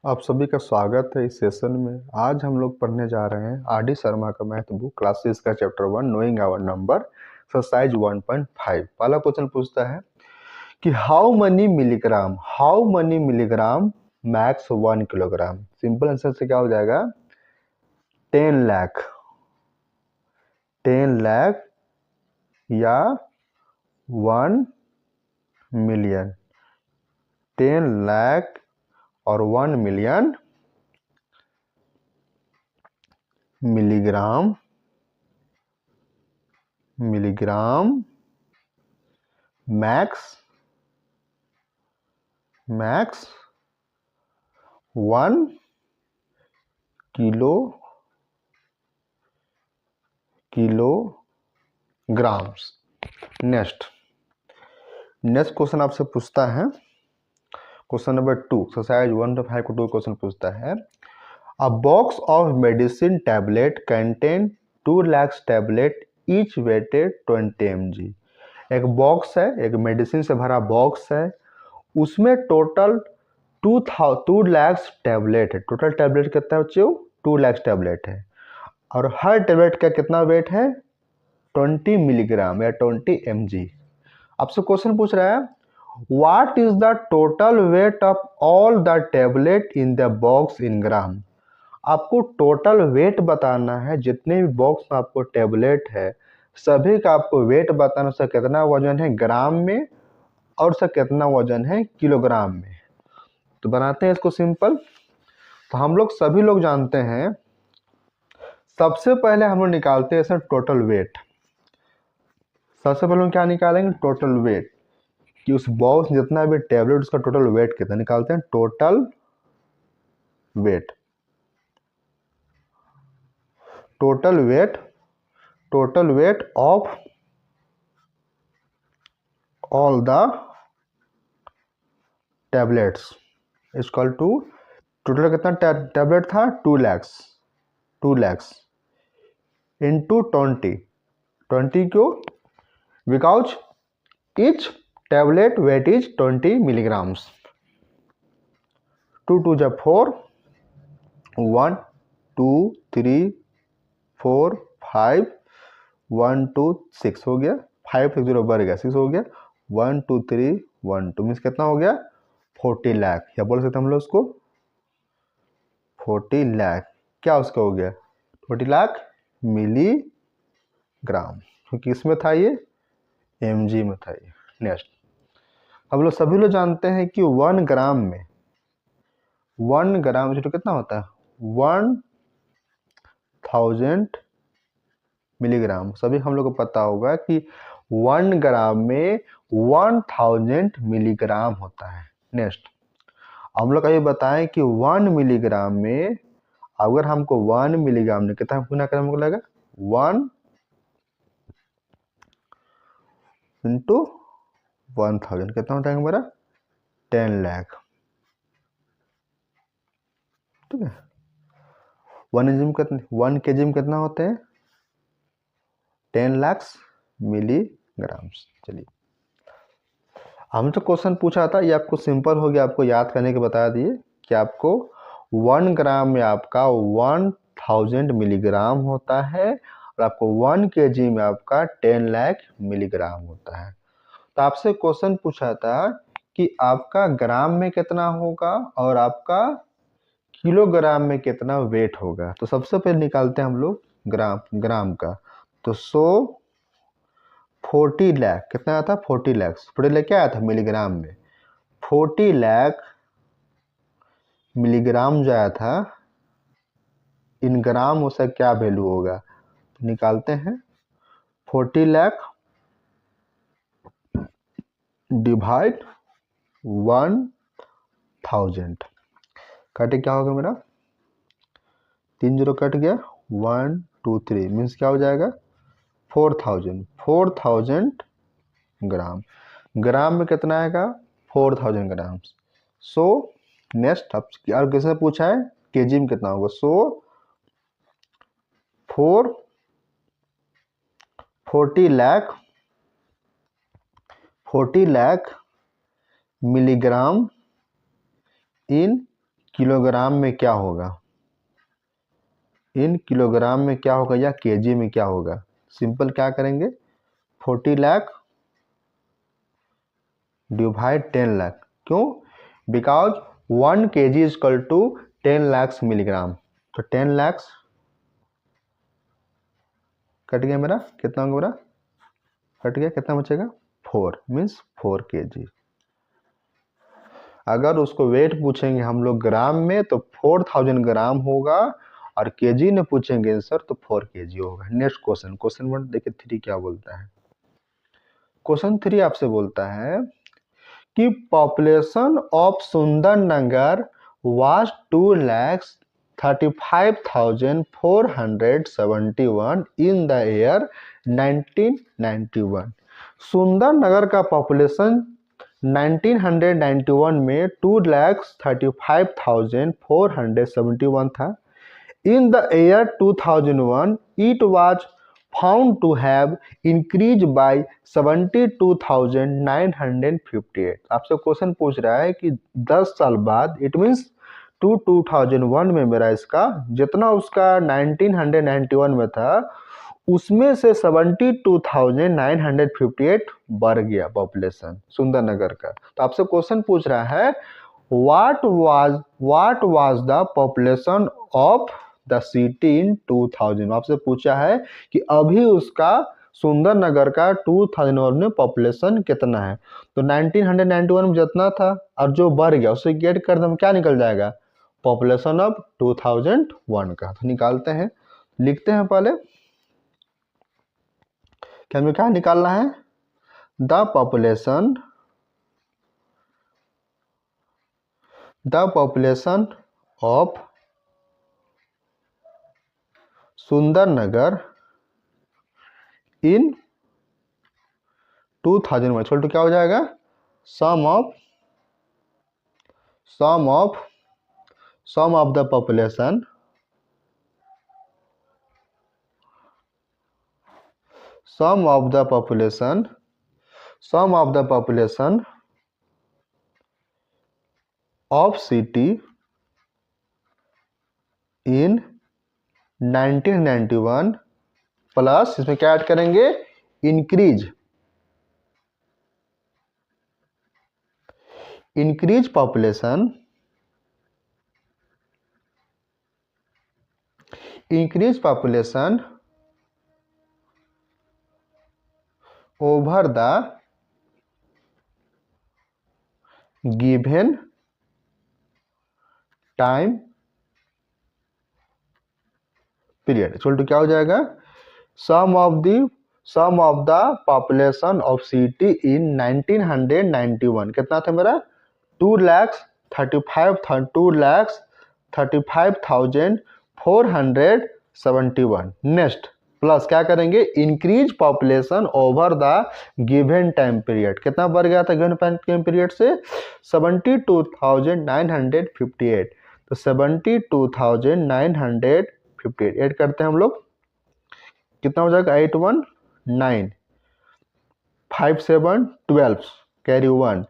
आप सभी का स्वागत है इस सेशन में। आज हम लोग पढ़ने जा रहे हैं आर डी शर्मा का मैथ बुक क्लास 6 का chapter 1 knowing our number exercise 1.5। पहला क्वेश्चन पूछता है कि how many milligrams makes 1 kilogram. Simple answer से क्या हो जाएगा 10 लाख 10 लाख या 1 मिलियन। 10 लाख और 1 million milligram makes 1 kilograms. Next question आपसे पूछता है, क्वेश्चन नंबर 2 एक्सरसाइज 1.5 को 2 क्वेश्चन पूछता है। A box of medicine tablet contain 2 lakh tablet each weighted 20 mg। एक बॉक्स है, एक मेडिसिन से भरा बॉक्स है, उसमें टोटल 2 लाख टैबलेट है। टोटल टैबलेट कितना है बच्चों 2 लाख टैबलेट है और हर टैबलेट का कितना वेट है 20 मिलीग्राम या 20 mg। आपसे क्वेश्चन पूछ रहा है what is the total weight of all the tablet in the box in gram. आपको टोटल वेट बताना है, जितने भी बॉक्स में आपको टैबलेट है सभी का आपको वेट बताना, उसका कितना वजन है ग्राम में और उसका कितना वजन है किलोग्राम में। तो बनाते हैं इसको सिंपल। तो हम लोग सभी लोग जानते हैं, सबसे पहले हम लोग निकालते हैं इसमें टोटल वेट। सबसे पहले हम क्या निकालेंगे टोटल वेट, कि उस बॉक्स में जितना भी टैबलेट उसका टोटल वेट कितना निकालते हैं total weight. Total weight of all the tablets equal to total कितना टैबलेट था 2 लाख इंटू 20 क्यों because each tablet weight is 20 milligrams। 2 2 जा 4 1 2 3 4 5 1 2 6 हो गया, 5 0 बढ़ गया 6 हो गया, 1 2 3 1 2 मीन्स कितना हो गया 40 लाख। या बोल सकते हम लोग उसको 40 लाख क्या उसका हो गया 40 लाख मिलीग्राम, क्योंकि इसमें था ये mg में था ये। नेक्स्ट अब लोग सभी लोग जानते हैं कि 1 ग्राम में 1 ग्राम तो कितना होता है 1000 मिलीग्राम। सभी हम लोग को पता होगा कि 1 ग्राम में 1000 मिलीग्राम होता है। नेक्स्ट हम लोग ये बताएं कि 1 मिलीग्राम में अगर हमको 1 मिलीग्राम में कितना गुना करना हमको लगा 1 इंटू 1000 कितना होता है हमारा 10 लाख। ठीक है 1 केजी में कितना होते हैं 10 लाख मिलीग्राम। चलिए हमसे क्वेश्चन पूछा था, ये आपको सिंपल हो गया, आपको याद करने के बता दिए कि आपको 1 ग्राम में आपका 1000 मिलीग्राम होता है और आपको 1 केजी में आपका 10 लाख मिलीग्राम होता है। तो आपसे क्वेश्चन पूछा था कि आपका ग्राम में कितना होगा और आपका किलोग्राम में कितना वेट होगा। तो सबसे पहले निकालते हैं हम लोग ग्राम का। तो 40 लाख कितना आया था 40 लाख 40 लाख क्या आया था मिलीग्राम में 40 लाख मिलीग्राम जो आया था इन ग्राम उसका क्या वैल्यू होगा। तो निकालते हैं 40 लाख डिवाइड 1000 कटे क्या होगा मेरा 3 0 कट गया 1 2 3 मीन्स क्या हो जाएगा 4000 ग्राम। ग्राम में कितना आएगा 4000 ग्राम। सो नेक्स्ट अब और किसने पूछा है केजी में कितना होगा। सो 40 लाख मिलीग्राम इन किलोग्राम में क्या होगा, इन किलोग्राम में क्या होगा या केजी में क्या होगा। सिंपल क्या करेंगे, 40 लाख डिवाइड 10 लाख। क्यों, because 1 kg is equal to 10 lakh milligrams. तो 10 लाख कट गया मेरा, कितना होगा मेरा, कट गया, कितना बचेगा 4, मीन्स 4 kg। अगर उसको वेट पूछेंगे हम लोग ग्राम में तो 4000 ग्राम होगा, और केजी में पूछेंगे आंसर तो 4 kg होगा। नेक्स्ट क्वेश्चन, क्वेश्चन नंबर देखिए 3 क्या बोलता है। क्वेश्चन 3 आपसे बोलता है कि population of Sundarnagar was 2,35,471 in the year 1991। Sundarnagar का पॉपुलेशन 1991 में 2,35,471 था। In the year 2001, it was found to have increased by 72,958। आपसे क्वेश्चन पूछ रहा है कि 10 साल बाद, इट मीन्स 2001 में मेरा इसका जितना उसका 1991 में था उसमें से 72,958 बढ़ गया पॉपुलेशन सुंदरनगर का। तो आपसे क्वेश्चन पूछ रहा है what was the population of the city in 2000। आपसे पूछा है कि अभी उसका सुंदरनगर का 2001 में पॉपुलेशन कितना है। तो 1991 में जितना था और जो बढ़ गया उससे गेट कर दम क्या निकल जाएगा, पॉपुलेशन ऑफ 2001 का। तो निकालते हैं, लिखते हैं पहले, क्या हमें क्या निकालना है, the population of Sundarnagar in 2001 छोड़ तो क्या हो जाएगा, sum of the population of city in 1991 plus इसमें क्या ऐड करेंगे, increase population over the given time period. Equal to क्या हो जाएगा, sum of the population of city in 1991 कितना था मेरा, 2,35,471। नेक्स्ट प्लस क्या करेंगे, increase population over the given time period. कितना बढ़ गया था गिवन टाइम पीरियड से, 72,958। तो 72,958 ऐड करते हैं हम लोग, कितना हो जाएगा, 819, 57 12 कैरी 1,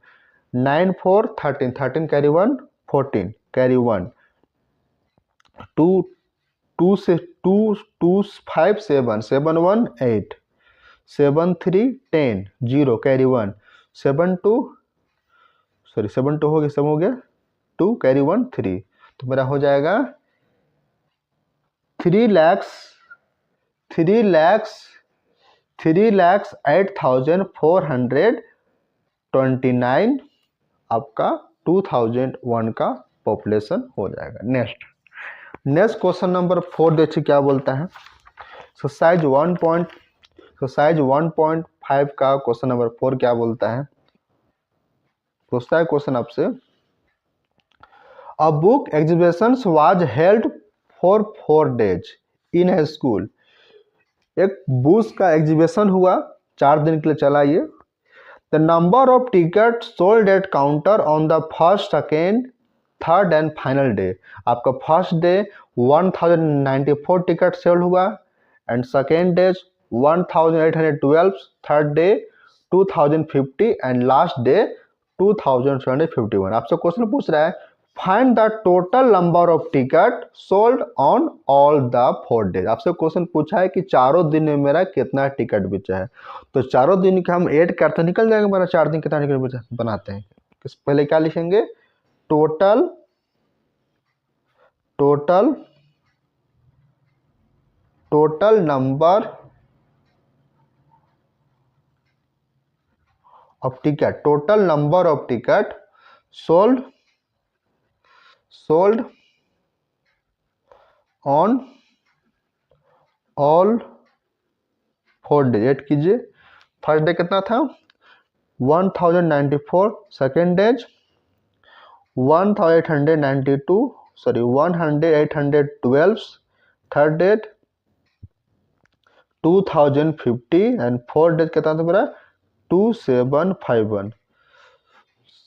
9 4 13 13 कैरी 1 14 कैरी 1, 2 2 से 2 2 5 7 7 1 8 7 3 10 0 कैरी 1 7 2 हो गया 2 कैरी 1 3। तो मेरा हो जाएगा 3,08,429 आपका 2001 का पॉपुलेशन हो जाएगा। नेक्स्ट क्वेश्चन नंबर 4 देखिए क्या बोलता है। साइज 1.5 का क्वेश्चन नंबर 4 क्या बोलता है, पूछता है क्वेश्चन आपसे, a book exhibition was held for 4 days in A school. एक बुक का एग्जीबिशन हुआ, 4 दिन के लिए चला ये। The number of ticket sold at counter on the first, second, third and final day. आपका फर्स्ट डे 1094 टिकट सेल हुआ, and second day 1812, third day 2050 and last day 2751। आपसे क्वेश्चन पूछ रहा है find the total number of ticket sold on all the 4 days. आपसे question पूछा है कि चारों दिन में मेरा कितना टिकट बेचा है, तो चारों दिन का हम ऐड करते निकल जाएगा मेरा 4 दिन कितना टिकट बेचा बनाते हैं। पहले क्या लिखेंगे, total total total number of ticket, total number of ticket sold on all 4 days. Add कीजिए, फर्स्ट डे कितना था 1094, second days 1892, sorry 1812, third days 2050 and fourth days कितना था मेरा 2751।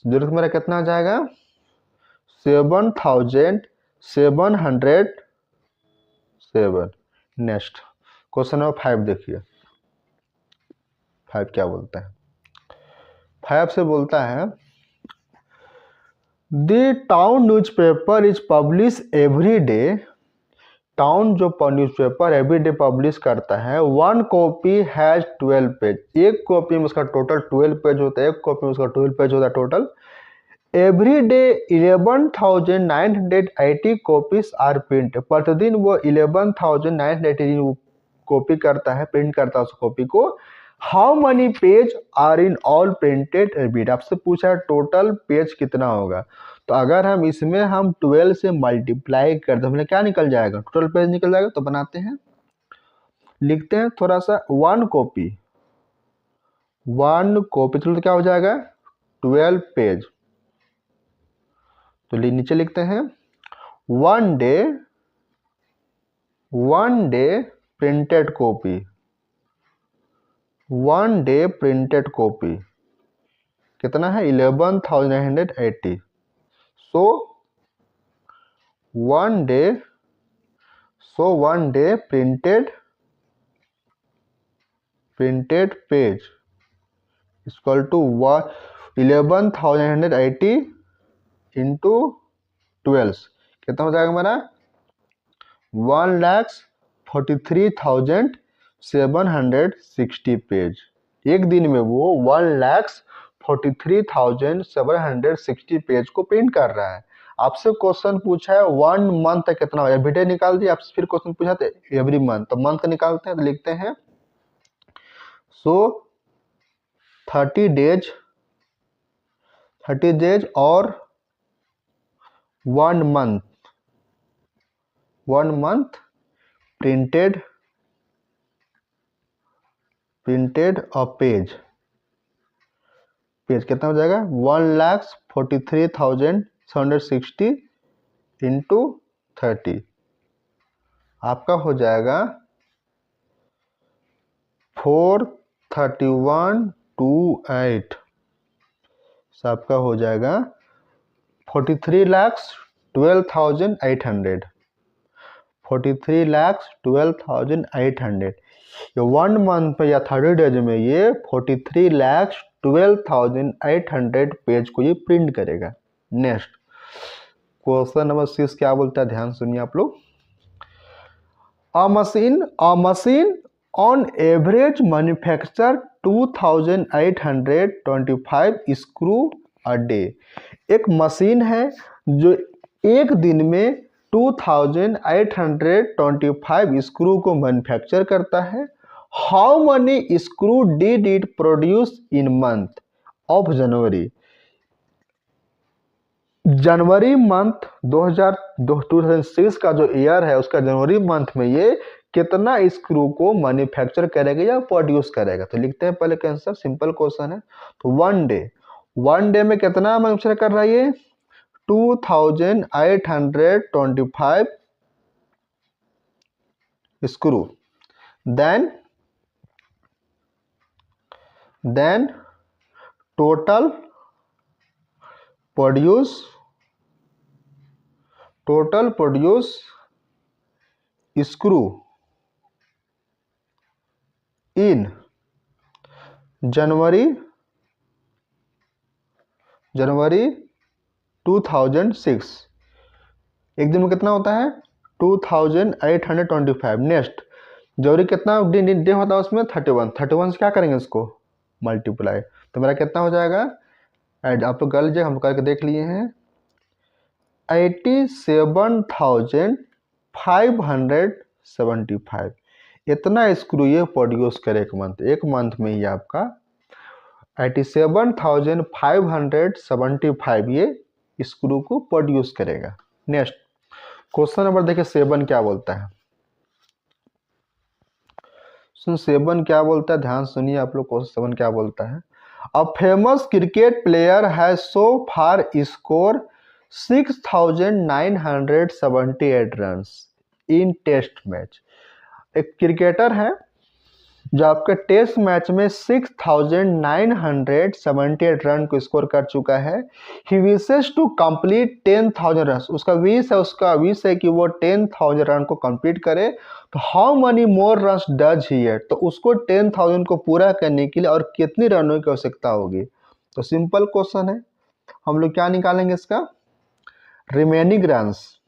जरूरत मेरा कितना आ जाएगा 7707। नेक्स्ट क्वेश्चन नंबर 5 देखिए, 5 क्या बोलता है, 5 से बोलता है the town newspaper is publish every day. Town जो न्यूज़पेपर एवरी डे पब्लिश करता है, 1 कॉपी हैज 12 पेज, एक कॉपी में उसका टोटल 12 पेज होता है, एक कॉपी में उसका 12 पेज होता है total. Every day 11,980 copies are print, प्रतिदिन वो 11,980 कॉपी करता है, प्रिंट करता है उस कॉपी को। How many page are in all printed every day, आपसे पूछा है टोटल पेज कितना होगा, तो अगर हम इसमें हम 12 से मल्टीप्लाई कर दे हमें क्या निकल जाएगा, टोटल पेज निकल जाएगा। तो बनाते हैं, लिखते हैं थोड़ा सा, 1 कॉपी तो क्या हो जाएगा 12 पेज। तो नीचे लिखते हैं 1 day printed copy, 1 day printed copy कितना है 11,980। So 1 day printed page equal to 11,980 into 12 कितना हो जाएगा मेरा 1,43,760 पेज। एक दिन में वो 1,43,760 पेज को प्रिंट कर रहा है। आपसे क्वेश्चन पूछा है 1 मंथ कितना, एवरीडे निकाल दिया, आपसे फिर क्वेश्चन पूछा था एवरी मंथ, तो मंथ निकालते हैं, तो लिखते हैं सो 30 डेज और 1 मंथ प्रिंटेड अ पेज कितना हो जाएगा 1,43,760 इंटू 30 आपका हो जाएगा 43128। आपका हो जाएगा 43,12,800, 43,12,800। ये 1 मंथ में या 30 डेज में ये 43,12,800 पेज को ये प्रिंट करेगा। नेक्स्ट क्वेश्चन नंबर 6 क्या बोलता है, ध्यान सुनिए आप लोग। अ machine on average manufacture 2,825 screw a day. एक मशीन है जो एक दिन में 2,825 स्क्रू को मैन्युफैक्चर करता है। How money screw did it produce in month of January. January month 2006 का जो ईयर है उसका जनवरी मंथ में ये कितना स्क्रू को मैन्युफैक्चर करेगा या प्रोड्यूस करेगा। तो लिखते हैं पहले का आंसर, सिंपल क्वेश्चन है। तो 1 डे में कितना मैन्युफैक्चर कर रहा है ये 2,825 screw. Then total produce screw in January 2006। एक दिन में कितना होता है 2825। नेक्स्ट जरूरी कितना डे होता है उसमें 31 से क्या करेंगे इसको मल्टीप्लाई, तो मेरा कितना हो जाएगा एड, आप लोग कर लीजिए, हम करके देख लिए हैं 87,575। इतना स्क्रू ये प्रोड्यूस करे एक मंथ में ही आपका 87,575 ये स्क्रू को प्रोड्यूस करेगा। नेक्स्ट क्वेश्चन नंबर देखिए 7 क्या बोलता है। सुन 7 क्या बोलता है, ध्यान सुनिए आप लोग। क्वेश्चन 7 क्या बोलता है, a famous cricket player has so far score 6,978 run in test match. एक क्रिकेटर है जो आपके टेस्ट मैच में 6,978 रन को स्कोर कर चुका है। ही विशेस टू कंप्लीट 10,000 रन, उसका विश है कि वो 10,000 रन को कंप्लीट करे। तो how many more run does he है, तो उसको 10,000 को पूरा करने के लिए और कितनी रनों की आवश्यकता होगी। तो सिंपल क्वेश्चन है, हम लोग क्या निकालेंगे इसका remaining runs,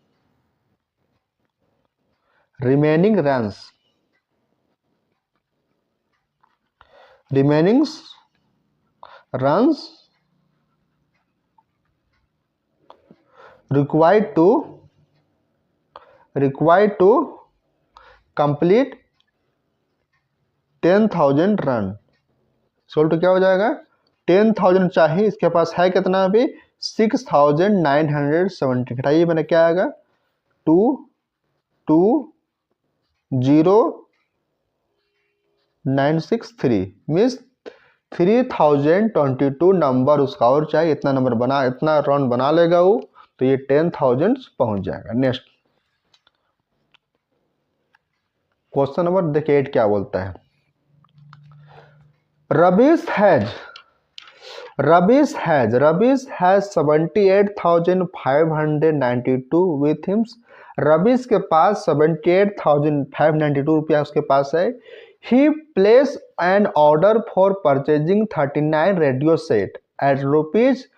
remaining runs required to complete 10,000 run. Solve तो क्या हो जाएगा 10,000 चाहिए, इसके पास है कितना अभी 6,970। घटाइए मैंने क्या आएगा 2,2,0,963 मीन्स 3,022 नंबर उसका और चाहिए। इतना नंबर बना, इतना रन बना लेगा वो, तो ये 10,000 पहुंच जाएगा। नेक्स्ट क्वेश्चन नंबर देखिए 8 क्या बोलता है, रबीश हैज 78,592 विथ हिम्स। रबीश के पास 78,592 रुपया उसके पास है। He placed an order for purchasing 39 radio set at rupees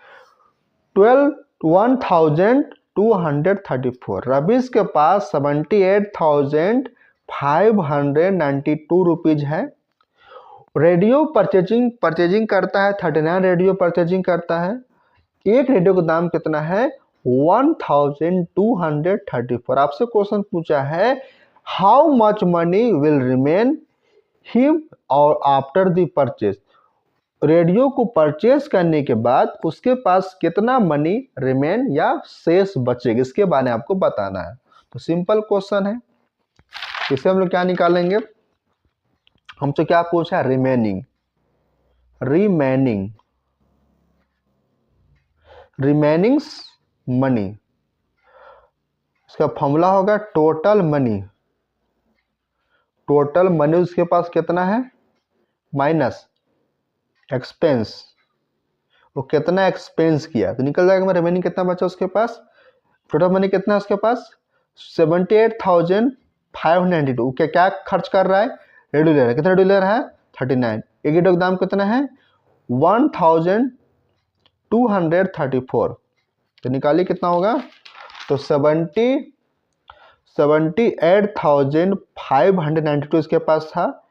1,234। रबीश के पास 78,592 रुपीज है। रेडियो परचेजिंग करता है, 39 रेडियो परचेजिंग करता है। एक रेडियो का दाम कितना है 1,234। आपसे क्वेश्चन पूछा है how much money will remain him और आफ्टर द परचेज। रेडियो को परचेज करने के बाद उसके पास कितना मनी रिमेन या शेष बचेगा, इसके बारे में आपको बताना है। तो सिंपल क्वेश्चन है, इसे हम लोग क्या निकालेंगे, हमसे क्या पूछा रिमेनिंग मनी। इसका फॉर्मूला होगा टोटल मनी उसके पास कितना है माइनस एक्सपेंस, वो कितना एक्सपेंस किया तो निकल जाएगा रिमेनिंग कितना बचा उसके पास। टोटल मनी कितना है उसके पास 78,592। क्या खर्च कर रहा है रेडियो ले रहा है, कितना रेडियो ले रहा है 39। एक रेडियो का दाम कितना है 1,234। तो निकालिए कितना होगा, तो 78,592 इसके पास था।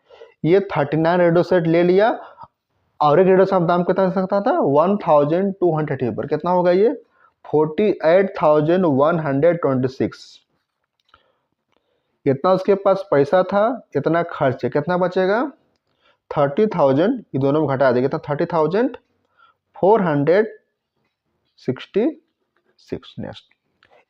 ये 39 रेडियो सेट ले लिया और एक रेडियो सेट दाम कितना सकता था 1,234 पर कितना होगा ये 48,126। इतना उसके पास पैसा था, इतना खर्च है, कितना बचेगा 30,000। ये दोनों में घटा देगा, 30,466। नेक्स्ट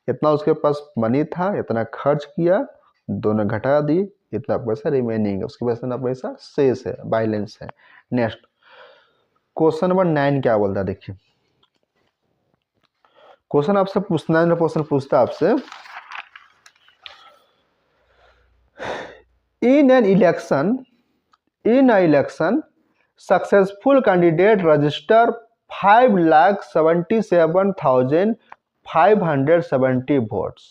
इतना उसके पास मनी था, इतना खर्च किया, दोनों घटा दी, इतना पैसा रिमेनिंग है, उसके पास इतना पैसा शेष है, बैलेंस है। नेक्स्ट क्वेश्चन नंबर 9 क्या बोलता है, देखिए क्वेश्चन आपसे पूछना, क्वेश्चन पूछता आपसे in an election successful candidate register 5,77,570 votes।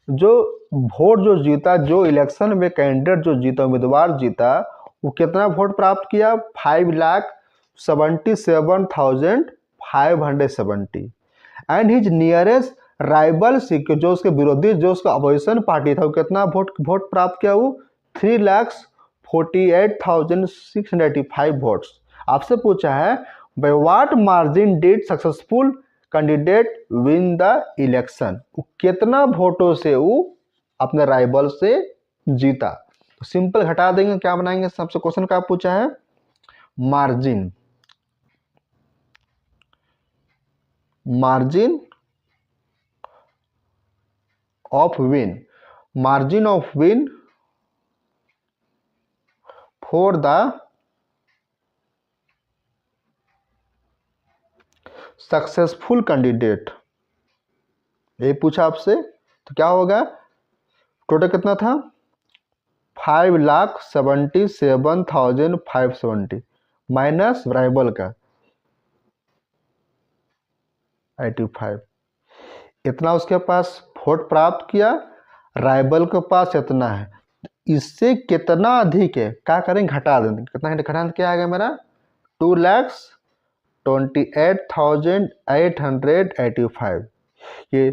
जो वोट जो जीता, जो इलेक्शन में कैंडिडेट जो जीता, उम्मीदवार जीता, वो कितना वोट प्राप्त किया 5,77,570। एंड हिज नियरेस्ट राइवल जो उसके विरोधी जो उसका अपोजिशन पार्टी था वो कितना वोट प्राप्त किया, वो 3,48,685 वोट्स। आपसे पूछा है by what margin did successful candidate win the election, कितना वोटों से वो अपने राइवल से जीता। तो सिंपल घटा देंगे, क्या बनाएंगे, सबसे क्वेश्चन क्या पूछा है, margin, margin of win, margin of win for the successful candidate, ये पूछा आपसे। तो क्या होगा, टोटल कितना था, 5,77,570 माइनस राइवल का 85, इतना उसके पास वोट प्राप्त किया, राइवल के पास इतना है, इससे कितना अधिक है, क्या करेंगे, घटा देंगे, कितना घटाना, क्या आएगा मेरा 2,28,885। ये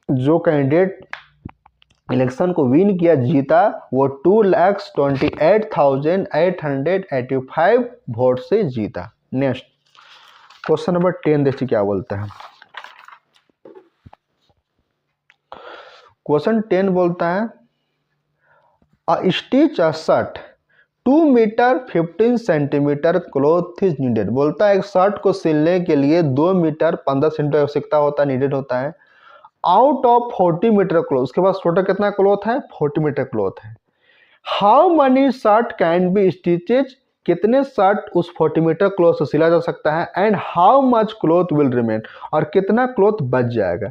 जो कैंडिडेट इलेक्शन को विन किया, जीता, वो 2,28,885 वोट से जीता। नेक्स्ट क्वेश्चन नंबर 10 देखिए क्या बोलते हैं। क्वेश्चन 10 बोलता है a stitch a shirt 2 metre 15 centimetre cloth is needed, बोलता है एक शर्ट को सिलने के लिए 2 मीटर 15 सेंटीमीटर आवश्यकता होता है, नीडेड होता है, आउट ऑफ 40 मीटर क्लॉथ, उसके पास टोटल कितना क्लॉथ है, 40 मीटर क्लॉथ है। How money shirt can be stitches, कितने शर्ट उस 40 मीटर क्लॉथ से सिला जा सकता है, and how much cloth will remain, और कितना क्लॉथ बच जाएगा।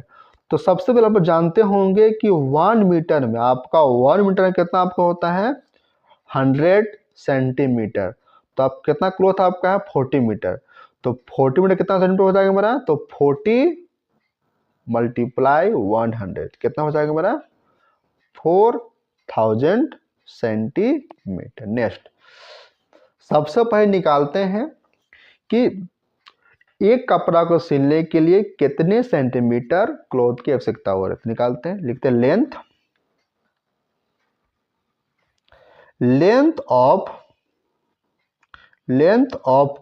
तो सबसे पहले आप जानते होंगे कि 1 मीटर में आपका 1 मीटर में कितना आपका होता है 100 सेंटीमीटर, तो आप कितना क्लॉथ आपका है 40 मीटर, तो 40 मीटर कितना सेंटीमीटर हो जाएगा मेरा, तो 40 मल्टीप्लाई 100 कितना हो जाएगा मेरा 4000 सेंटीमीटर। नेक्स्ट सबसे पहले निकालते हैं कि एक कपड़ा को सिलने के लिए कितने सेंटीमीटर क्लॉथ की आवश्यकता हो रही है, निकालते हैं, लिखते हैं length of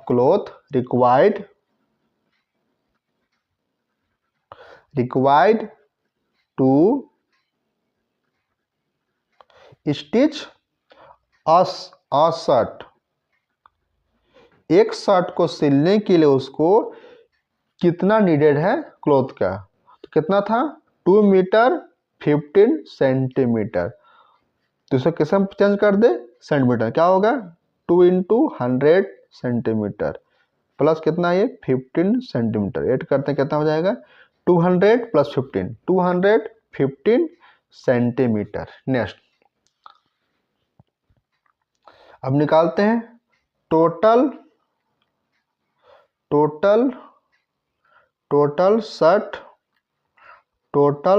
cloth required to stitch a shirt, एक शर्ट को सिलने के लिए उसको कितना नीडेड है क्लॉथ का, तो कितना था 2 मीटर 15 सेंटीमीटर, तो इसे किस में चेंज कर दे सेंटीमीटर, क्या होगा 2 इंटू 100 सेंटीमीटर प्लस कितना ये 15 सेंटीमीटर, ऐड करते हैं कितना हो जाएगा 200 प्लस 15 215 सेंटीमीटर। नेक्स्ट अब निकालते हैं total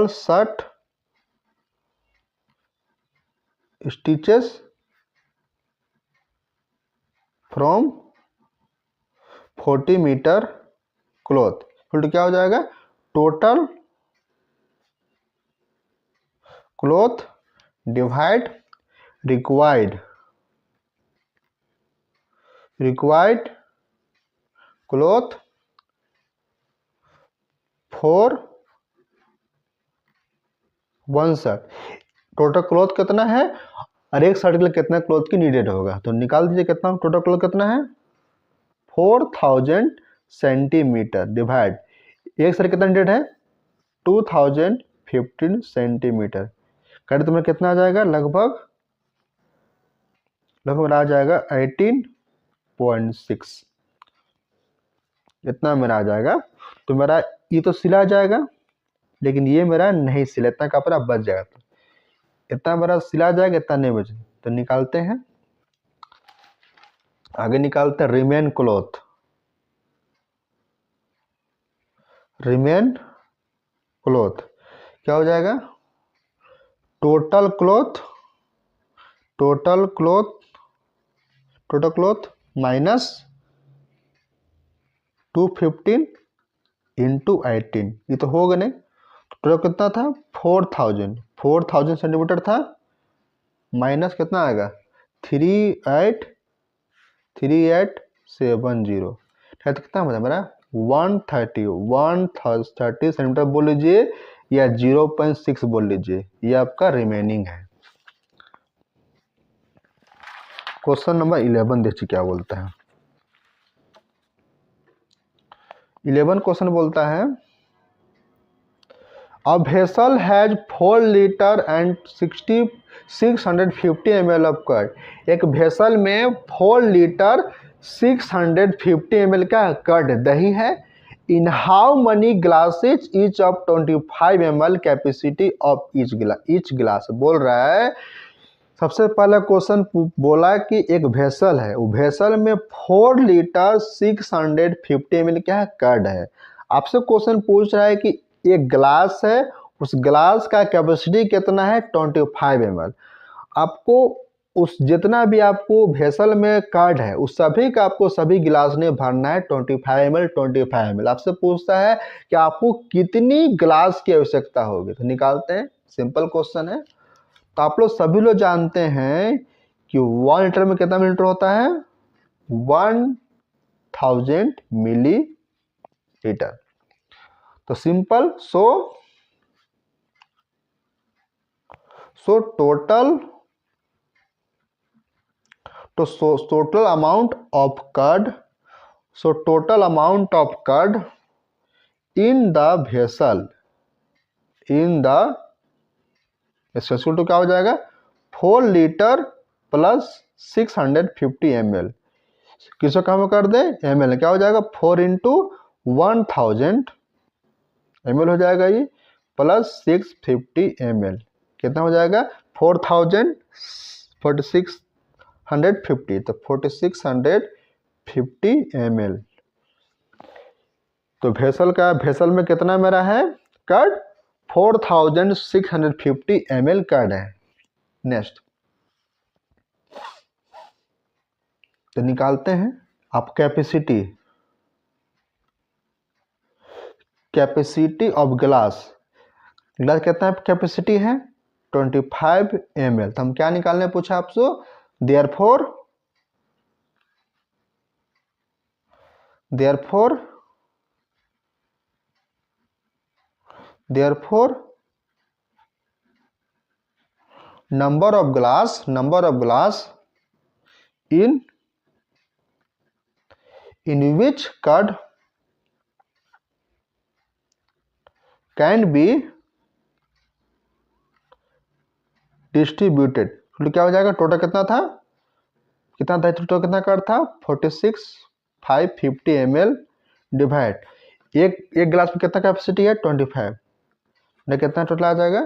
shirt stitches from 40 metre cloth, फिर क्या हो जाएगा total cloth divide required cloth for 1 shirt, total cloth कितना है और एक शर्ट के लिए कितना क्लॉथ की नीडेड होगा, तो निकाल दीजिए कितना टोटल क्लॉथ कितना है 4000 सेंटीमीटर डिवाइड एक शर्ट कितना नीडेड है 2015 सेंटीमीटर, कर तुम्हें कितना आ जाएगा लगभग आ जाएगा 18.6, इतना मेरा आ जाएगा। तो मेरा ये तो सिला जाएगा लेकिन ये मेरा नहीं सिला, इतना कपड़ा बच जाएगा, तो इतना मेरा सिला जाएगा इतना नहीं बचे, तो निकालते हैं, आगे निकालते हैं रिमेन क्लॉथ क्या हो जाएगा टोटल क्लॉथ माइनस 215 इंटू 18, ये तो होगा नहीं। टोटल कितना था 4000 सेंटीमीटर था, माइनस कितना आएगा 38370, है तो कितना बचा मेरा 130 सेंटीमीटर बोल लीजिए या 0.6 बोल लीजिए, ये आपका रिमेनिंग है। क्वेश्चन नंबर 11 देखिए क्या बोलता है। 11 क्वेश्चन बोलता है a vessel has 4 litre and 650 ml of curd. एक वेसल में 4 लीटर 650 ml का कर्ड दही है। In how many glasses each of 25 ml capacity of each glass बोल रहा है। सबसे पहला क्वेश्चन बोला कि एक वेसल है, वो वेसल में 4 लीटर 650 ml क्या है कर्ड है। आपसे क्वेश्चन पूछ रहा है कि एक ग्लास है, उस ग्लास का कैपेसिटी कितना है 25 ml। आपको उस जितना भी आपको वेसल में कर्ड है उस सभी का आपको सभी गिलास में भरना है 25 ml। आपसे पूछता है कि आपको कितनी ग्लास की आवश्यकता होगी, तो निकालते हैं, सिंपल क्वेश्चन है। तो आप लोग सभी लोग जानते हैं कि 1 लीटर में कितना मिलीलीटर होता है 1000 मिलीलीटर। तो simple so total amount of curd, in the vessel तो क्या हो जाएगा 4 लीटर प्लस 650 ml, किसको कम कर दे ml, क्या हो जाएगा 4 इंटू 1000 ml हो जाएगा ये, प्लस 650 ml कितना हो जाएगा 4650, तो 4650 ml। तो वेसल में कितना मेरा है कर्ड 4650 ml कर्ड है। नेक्स्ट तो निकालते हैं आप कैपेसिटी ऑफ ग्लास कितना कैपेसिटी है 25 ml। तो हम क्या निकालने पूछा आपसे, therefore number of glass in which curd can be distributed। तो क्या हो जाएगा टोटल कितना था टोटल कितना कर्ड था 46550 ml डिवाइड एक गिलास में कितना कैपेसिटी है 25, मेरा कितना टोटल आ जाएगा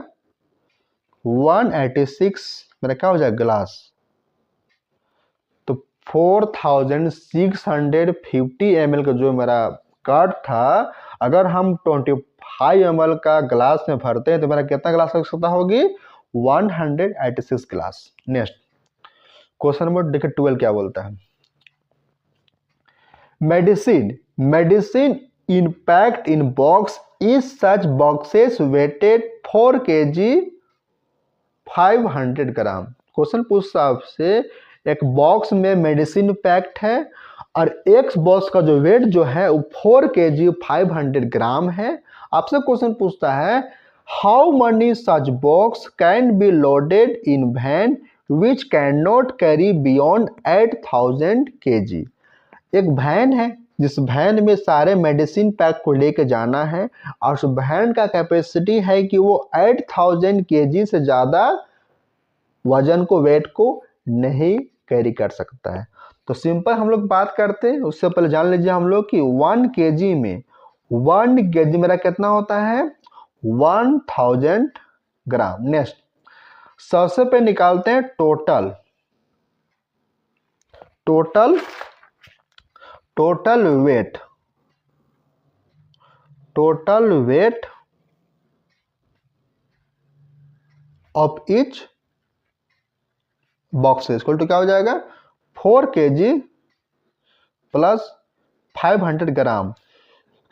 186, मेरा क्या हो जाएगा ग्लास। तो 4650 ml का जो मेरा कर्ड था, अगर हम 25 ml का ग्लास में भरते हैं तो मेरा कितना ग्लास की आवश्यकता होगी 186 ग्लास। नेक्स्ट क्वेश्चन नंबर देखिए 12 क्या बोलता है। Medicine in packed in box is such boxes weighted 4 kg 500 gram. Question पूछता आपसे एक बॉक्स में मेडिसिन पैक्ड है और एक बॉक्स का जो वेट जो है वो 4 kg 500 ग्राम है। आपसे क्वेश्चन पूछता है how many such box can be loaded in van which can not carry beyond 8000 kg। एक वैन है जिस वैन में सारे मेडिसिन पैक को लेके जाना है और उस वैन का कैपेसिटी है कि वो 8000 kg से ज़्यादा वजन को वेट को नहीं कैरी कर सकता है। तो सिंपल हम लोग बात करते हैं, उससे पहले जान लीजिए हम लोग कि 1 kg में 1 kg मेरा कितना होता है 1000 ग्राम। नेक्स्ट सबसे पे निकालते हैं total weight of each boxes equal to क्या हो जाएगा 4 kg प्लस 500 ग्राम।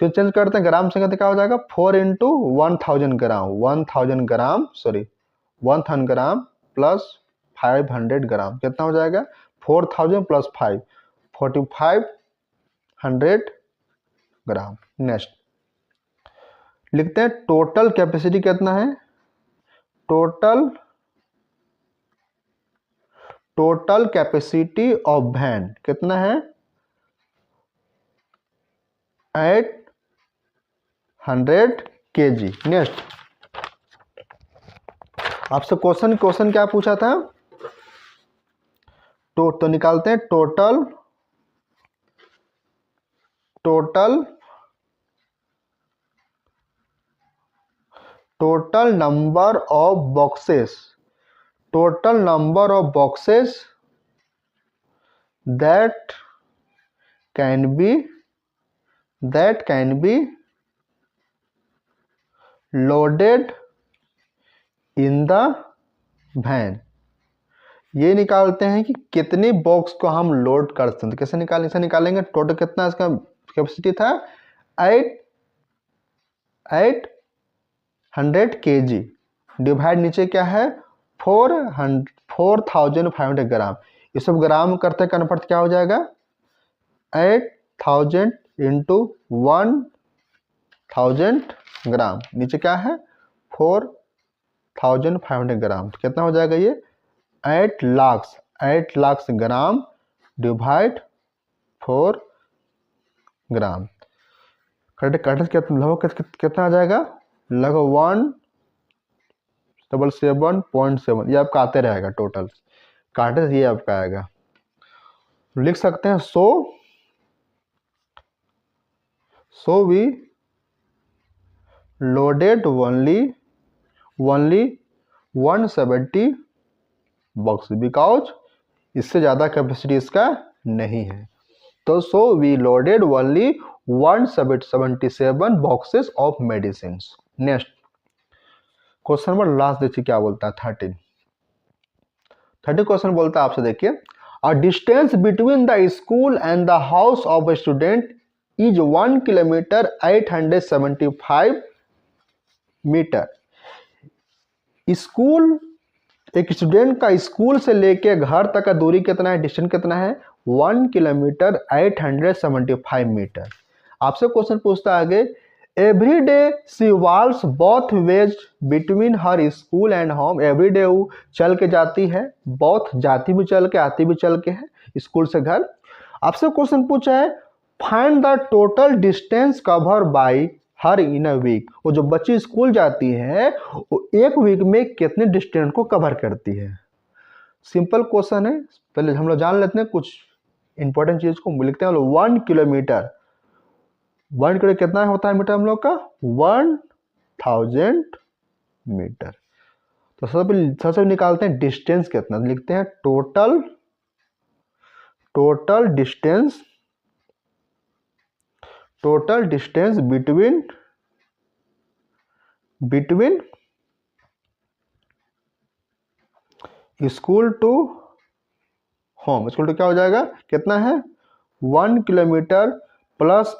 फिर चेंज करते हैं ग्राम से, कहते क्या हो जाएगा 4 इंटू 1000 ग्राम, 1000 ग्राम सॉरी 1000 ग्राम प्लस 500 ग्राम कितना हो जाएगा 4000 प्लस 5 4500 ग्राम। नेक्स्ट लिखते हैं टोटल कैपेसिटी कितना है, टोटल कैपेसिटी ऑफ वैन कितना है 800 kg। नेक्स्ट आपसे क्वेश्चन क्या पूछा था, तो निकालते हैं total number of boxes that can be loaded in the van। ये निकालते हैं कि कितनी बॉक्स को हम लोड कर सकते हैं। कैसे निकालेंगे, इसे निकालेंगे टोटल कितना इसका कैपेसिटी था 800 kg डिवाइड नीचे क्या है 4500 ग्राम। ये सब ग्राम करते कन्वर्ट क्या हो जाएगा 8000 इंटू 1000 ग्राम, नीचे क्या है 4500 ग्राम, तो कितना हो जाएगा ये 8 लाख ग्राम डिवाइड 4 ग्राम। कितना आ जाएगा लगभग 177.7। ये आपका आते रहेगा टोटल काटे, ये आपका आएगा। लिख सकते हैं so we loaded only 170 box because इससे ज़्यादा कैपेसिटी इसका नहीं है। तो so we loaded only 177 boxes of medicine. Next question number last देखिए क्या बोलता है 13 क्वेश्चन बोलता है आपसे, देखिए a distance between the school and the house of a student is 1 kilometre 875 metre. School एक स्टूडेंट का स्कूल से लेके घर तक का दूरी कितना है, डिस्टेंस कितना है 1 किलोमीटर 875 मीटर। आपसे क्वेश्चन पूछता है आगे every day she walks both ways between her school and home. Every day वो चल के जाती है, बोथ जाती भी चल के आती भी चल के है स्कूल से घर। आपसे क्वेश्चन पूछा है find the total distance cover by her in a week. वो जो बच्ची स्कूल जाती है वो एक वीक में कितने डिस्टेंस को कवर करती है। सिंपल क्वेश्चन है, पहले हम लोग जान लेते हैं कुछ इंपॉर्टेंट चीज को। लिखते हैं 1 किलोमीटर, 1 किलोमीटर कितना होता है मीटर हम लोग का 1000 मीटर। तो सबसे निकालते हैं डिस्टेंस कितना, लिखते हैं total distance between school to home. School to क्या हो जाएगा कितना है 1 किलोमीटर प्लस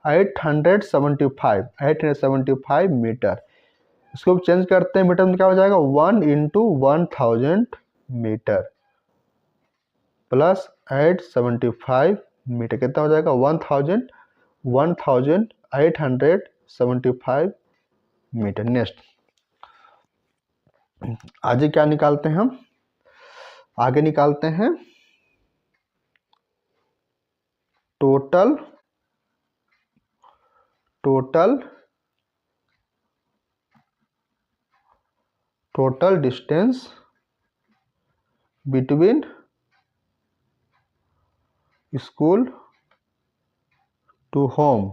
875 मीटर। इसको चेंज करते हैं मीटर में क्या हो जाएगा 1 इंटू 1000 मीटर प्लस 875 मीटर कितना हो जाएगा 1875 मीटर। नेक्स्ट आगे क्या निकालते हैं हम, आगे निकालते हैं total distance between school to home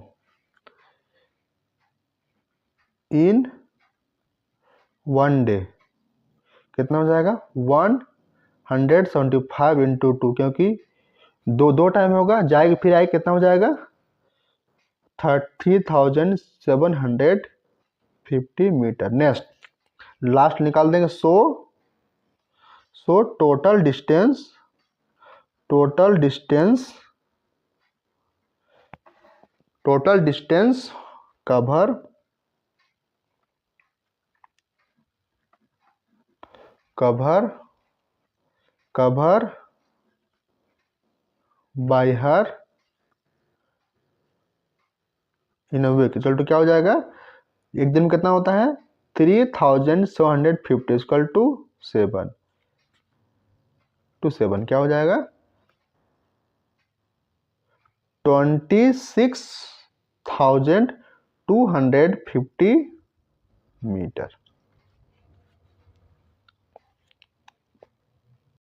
in 1 day कितना हो जाएगा 175 इंटू 2, क्योंकि दो टाइम होगा जाएगी फिर आएगी कितना हो जाएगा 3750 मीटर। नेक्स्ट लास्ट निकाल देंगे so total distance total distance cover by her in a week equal to क्या हो जाएगा, एक दिन में कितना होता है 3750 इक्वल टू 7 क्या हो जाएगा 26,250 मीटर।